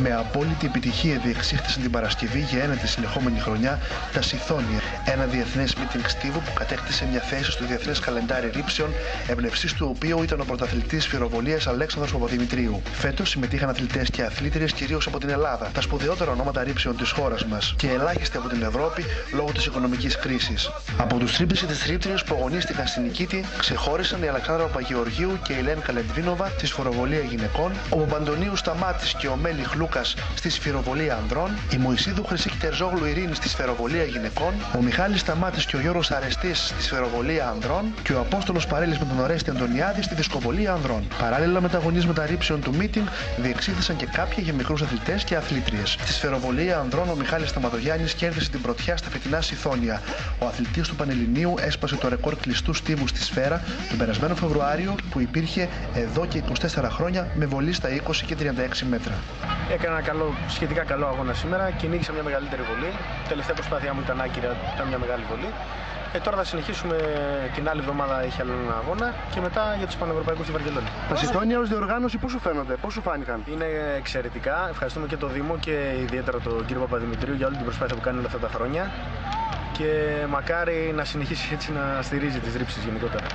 Με απόλυτη επιτυχία διεξήχθησαν την Παρασκευή για ένατη συνεχόμενη χρονιά τα Συθόνια, ένα διεθνές meeting στίβου που κατέκτησε μια θέση στο διεθνές καλεντάρι ρήψεων, εμπνευστής του οποίου ήταν ο πρωταθλητής σφυροβολίας Αλέξανδρος Παπαδημητρίου. Φέτος συμμετείχαν αθλητές και αθλήτριες κυρίως από την Ελλάδα, τα σπουδαιότερα ονόματα ρήψεων της χώρας μας και ελάχιστοι από την Ευρώπη λόγω της οικονομικής κρίσης. Από τους τρίπτες και τις τρίπτριες που αγωνίστηκαν στην Νικήτη ξεχώρισαν η Αλεξάνδρα Παπαγεωργίου και η Ελένη Καλεντβίνοβα στη σφυροβολία γυναικών, ο Παπαντονίου Σταμάτης και ο Μέλιχ Λούκας στη σφυροβολία ανδρών, η Μωυσίδου Χρυσή Κιτερζόγλου Ειρήνη στη σφυροβολία γυναικών, ο Μιχάλης Σταμάτης και ο Γιώργος Αρεστής στη σφυροβολία ανδρών και ο Απόστολος Παρέλης με τον Ορέστη Αντωνιάδη στη δισκοβολία ανδρών. Παράλληλα με τα αγωνίσματα ρήψεων του meeting διεξήχθησαν και κάποια για μικρούς αθλητές και αθλήτριες. Στη σφυροβολία ανδρών ο Μιχάλης Σταματογιάννης κέρδισε την πρωτιά στα φετινά Συθόνια. Ο αθλητής του Πανελληνίου έσπασε το ρεκόρ κλειστού στίβου στη σφαίρα τον περασμένο Φεβρουάριο που υπήρχε εδώ και 24 χρόνια με βολή στα 20 και 36 μέτρα. Έκανα ένα σχετικά καλό αγώνα σήμερα, κυνήγησα μια μεγαλύτερη βολή. Η τελευταία προσπάθειά μου ήταν άκυρα, ήταν μια μεγάλη βολή. Τώρα θα συνεχίσουμε, την άλλη εβδομάδα έχει άλλο ένα αγώνα και μετά για τους Πανευρωπαϊκούς στη Βαρκελόνη. Τα Συθόνια ως διοργάνωση πώς σου φαίνονται, πώς σου φάνηκαν? Είναι εξαιρετικά. Ευχαριστούμε και το Δήμο και ιδιαίτερα τον κύριο Παπαδημητρίου για όλη την προσπάθεια που κάνει όλα αυτά τα χρόνια και μακάρι να συνεχίσει έτσι να στηρίζει τις ρήψεις γενικότερα.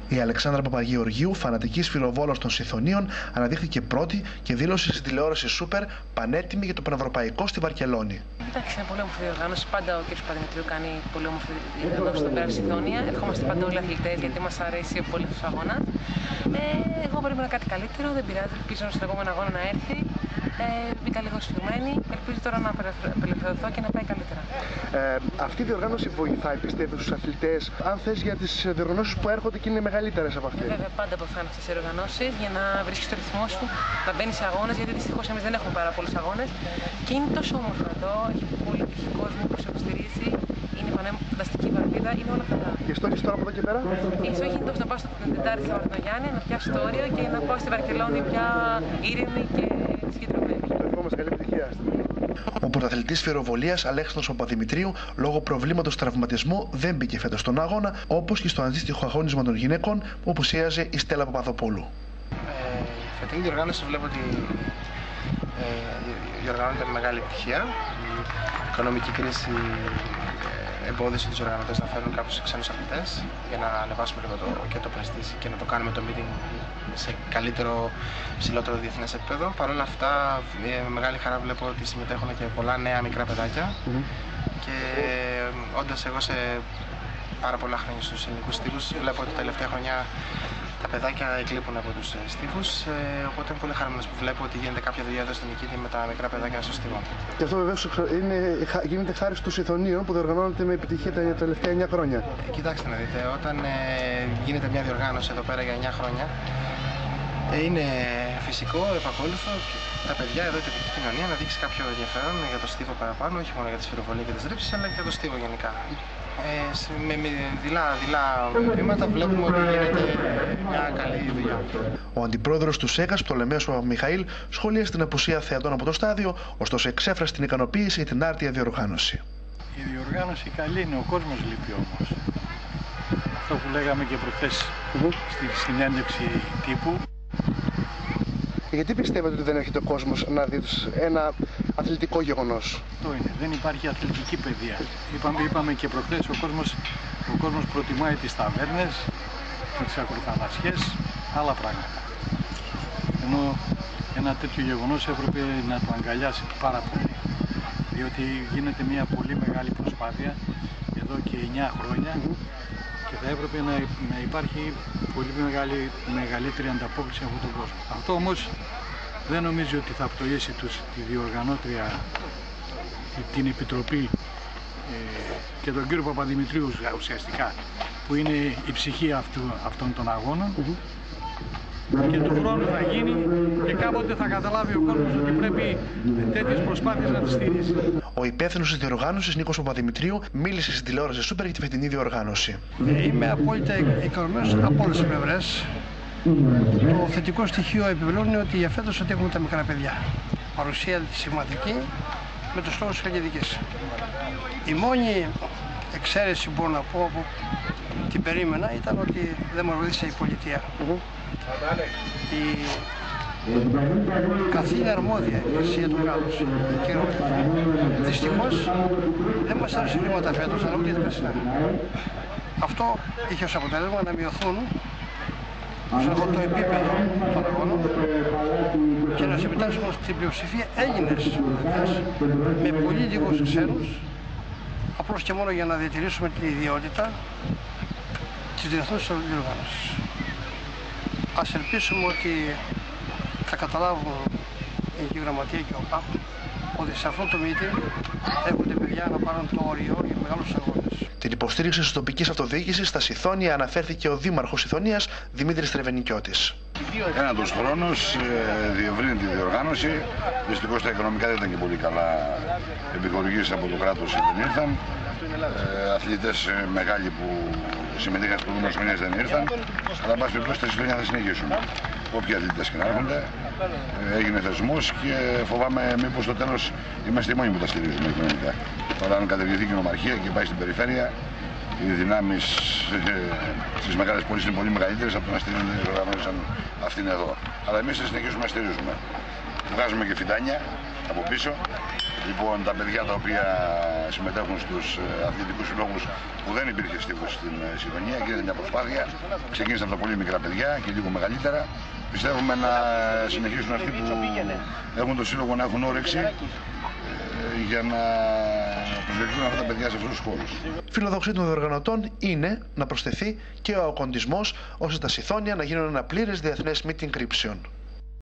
Η Αλεξάνδρα Παπαγεωργίου, φανατική σφυροβόλος των Συθονίων, αναδείχθηκε πρώτη και δήλωσε στην τηλεόραση Σούπερ πανέτοιμη για το Πανευρωπαϊκό στη Βαρκελόνη. Εντάξει, είναι πολύ όμορφη διοργάνωση. Πάντα ο κ. Παπαδημητρίου κάνει πολύ όμορφη διοργάνωση στον πέρα Συθόνια. Ευχόμαστε πάντα όλοι οι αθλητές γιατί μας αρέσει πολύ αυτός ο αγώνας. Εγώ περίμενα κάτι καλύτερο, δεν πειράζει. Ελπίζω στον επόμενο αγώνα να έρθει. Μπήκα λίγο σφιγμένη. Ελπίζω τώρα να απελευθερωθώ και να πάει καλύτερα. Αυτή η διοργάνωση βοηθάει, πιστεύω, στους αθλητές, αν θες, για τις διοργανώσεις που έρχονται και είναι μεγαλύτερες από αυτές? Βέβαια, πάντα βοηθάνε αυτές οι διοργανώσεις για να βρίσκεις το ρυθμό σου, να μπαίνεις σε αγώνες. Γιατί δυστυχώς εμείς δεν έχουμε πάρα πολλούς αγώνες. Και είναι τόσο όμορφο εδώ, έχει πολύ κόσμο που σε υποστηρίζει. Είναι φανταστική βαρβίδα, είναι όλα αυτά. Και στόχοι τώρα από εδώ και πέρα? Η στόχη είναι να πάω στην Τετάρτη στο Μαρτινογιάννη, να πιάσω το όριο και να πάω στη Βαρκελόνη πια ήρεμη και συγκεντρωμένη. Το ευχόμαστε καλή επιτυχία. Ο πρωταθλητής σφυροβολίας Αλέξανδρος Παπαδημητρίου, λόγω προβλήματος τραυματισμού, δεν μπήκε φέτος στον αγώνα, όπως και στο αντίστοιχο αγώνισμα των γυναικών που απουσίαζε η Στέλλα Παπαδοπούλου. Η φετινή διοργάνωση βλέπω ότι διοργανώνεται με μεγάλη επιτυχία. Η οικονομική κρίση εμπόδισε τους οργανωτές να φέρουν κάποιους ξένους αθλητές για να ανεβάσουμε λίγο και το πρεστίζ και να το κάνουμε το meeting σε καλύτερο, ψηλότερο διεθνές επίπεδο. Παρ' όλα αυτά, με μεγάλη χαρά βλέπω ότι συμμετέχουν και πολλά νέα μικρά παιδάκια και όντας εγώ σε πάρα πολλά χρόνια στους ελληνικούς στίβους, βλέπω ότι τα τελευταία χρόνια τα παιδάκια εκλείπουν από τους στίβους, οπότε είμαι πολύ χαρούμενος που βλέπω ότι γίνεται κάποια δουλειά εδώ στην Νικήτη με τα μικρά παιδάκια στο στίβο. Και αυτό βεβαίως γίνεται χάρη στους Συθονίων που διοργανώνεται με επιτυχία τα τελευταία 9 χρόνια. Κοιτάξτε να δείτε, όταν γίνεται μια διοργάνωση εδώ πέρα για 9 χρόνια, είναι φυσικό, επακόλουθο τα παιδιά εδώ, η τοπική κοινωνία να δείξει κάποιο ενδιαφέρον για το στίβο παραπάνω, όχι μόνο για τη σφυροβολία και τις ρήψεις, αλλά και για το στίβο γενικά. Με δειλά βήματα βλέπουμε ότι γίνεται μια καλή δουλειά. Ο αντιπρόεδρος του ΣΕΓΑΣ, Πτολεμαίος Παπαμιχαήλ, σχολίασε την απουσία θεατών από το στάδιο, ωστόσο εξέφρασε την ικανοποίηση για την άρτια διοργάνωση. Η διοργάνωση καλή είναι, ο κόσμος λείπει όμως. Αυτό που λέγαμε και προχθές στη συνέντευξη τύπου. Γιατί πιστεύετε ότι δεν έρχεται ο κόσμος να δει ένα αθλητικό γεγονός? Αυτό είναι. Δεν υπάρχει αθλητική παιδεία. Είπαμε και προχθές, ο κόσμος προτιμάει τις ταβέρνες, τις ακροθαλασσιές, άλλα πράγματα. Ενώ ένα τέτοιο γεγονός έπρεπε να το αγκαλιάσει πάρα πολύ. Διότι γίνεται μια πολύ μεγάλη προσπάθεια εδώ και 9 χρόνια και θα έπρεπε να υπάρχει πολύ μεγαλύτερη ανταπόκριση από τον κόσμο. Αυτό όμως δεν νομίζω ότι θα πτωίσει τη διοργανώτρια, την Επιτροπή και τον κύριο Παπαδημητρίου ουσιαστικά, που είναι η ψυχή αυτών των αγώνων. Και του χρόνου θα γίνει και κάποτε θα καταλάβει ο κόσμος ότι πρέπει τέτοιες προσπάθειες να τις στηρίζει. Ο υπεύθυνος της διοργάνωσης, Νίκος Παπαδημητρίου, μίλησε στην τηλεόραση Σούπερ για τη φετινή διοργάνωση. Είμαι απόλυτα ικανοποιημένος από όλες τις πλευρές. Το θετικό στοιχείο επιπλέον είναι ότι για φέτος ότι έχουμε τα μικρά παιδιά. Παρουσία σημαντική με τους στόχους της Χαλκιδικής. Η μόνη εξαίρεση που μπορώ να πω που την περίμενα ήταν ότι δεν μας βοήθησε η πολιτεία. Η καθήλυνα αρμόδια ηγεσία του κράτους, δυστυχώς δεν μας έδωσε χρήματα φέτος, αλλά ούτε την περσινά. Αυτό είχε ως αποτέλεσμα να μειωθούν το επίπεδο των αγώνων και να συμμετάσχουν στην πλειοψηφία Έλληνες με πολύ λίγους ξένους, απλώς και μόνο για να διατηρήσουμε την ιδιότητα της διεθνούς διοργάνωσης. Ας ελπίσουμε ότι θα καταλάβουν η Γραμματεία και ο ΠΑΠ ότι σε αυτό το meeting έρχονται παιδιά να πάρουν το όριο για μεγάλους αγώνες. Την υποστήριξη της τοπικής αυτοδιοίκησης στα Σιθώνια αναφέρθηκε ο Δήμαρχος Σιθωνίας Δημήτρης Τρεβενικιώτης. Ένατος χρόνος διευρύνει τη διοργάνωση. Δυστυχώς τα οικονομικά δεν ήταν και πολύ καλά. Επιχορηγήσεις από το κράτος δεν ήρθαν. Αθλητές μεγάλοι που συμμετείχαν στις προηγούμενες χρονιές δεν ήρθαν. Αλλά, εν πάση περιπτώσει, τα Σιθώνια θα συνεχίσουμε. Όποιοι αθλητές και να έρχονται, έγινε θεσμός και φοβάμαι μήπως στο τέλος είμαστε οι μόνοι που τα στηρίζουμε οικονομικά. Τώρα, αν κατεργηθεί η νομαρχία και πάει στην περιφέρεια, οι δυνάμεις στις μεγάλες πόλεις είναι πολύ μεγαλύτερες από το να στηρίζουν τις οργανώσεις σαν αυτήν εδώ. Αλλά εμείς θα συνεχίσουμε να στηρίζουμε. Βγάζουμε και φυτάνια από πίσω. Λοιπόν, τα παιδιά τα οποία συμμετέχουν στους αθλητικούς συλλόγους που δεν υπήρχε στίχος στην Σιθωνία, γίνεται μια προσπάθεια. Ξεκίνησαν από τα πολύ μικρά παιδιά και λίγο μεγαλύτερα. Πιστεύουμε να συνεχίσουν αυτοί που έχουν το σύλλογο να έχουν όρεξη για να προσελκύσουν αυτά τα παιδιά σε αυτούς τους χώρους. Φιλοδοξία των διοργανωτών είναι να προσθεθεί και ο ακοντισμός ώστε τα Σιθώνια να γίνουν ένα πλήρες διεθνές meeting κρύψεων.